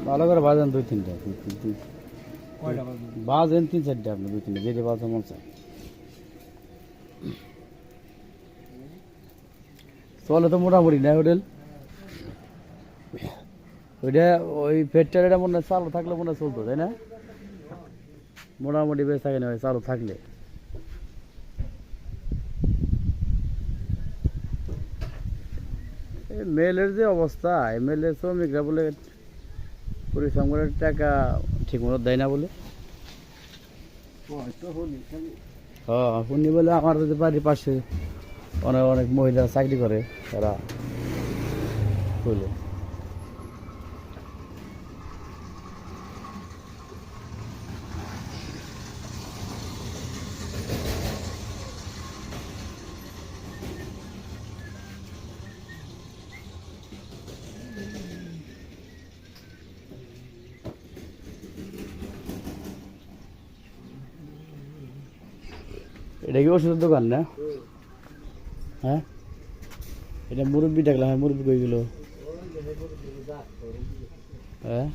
ভালো করে বাজেন দুই তিনটা কয়টা বাজে? বাজেন তিন চারটা আপনি দুই তিনটা যেটা বাজে মন চায় চলে তো মোটামুটি না হোটেল ওইটা ওই ফেরটার এটা মনে হয় চালু থাকলে মনে হয় চলতো তাই না মোটামুটি বেশ থাকে না চালু থাকলে মেলের যে অবস্থা এমএলএ শ্রমিকরা বলে পরিশ্রমের টাকা ঠিক মতো দেয় না বলে হ্যাঁ শুনি বলে আমার যদি বাড়ির পাশে অনেক অনেক মহিলা চাকরি করে তারা বলে এটা কি ওষুধের দোকান না হ্যাঁ এটা মুরব্বি ডাকলাম হ্যাঁ মুরব্বি কই গেল হ্যাঁ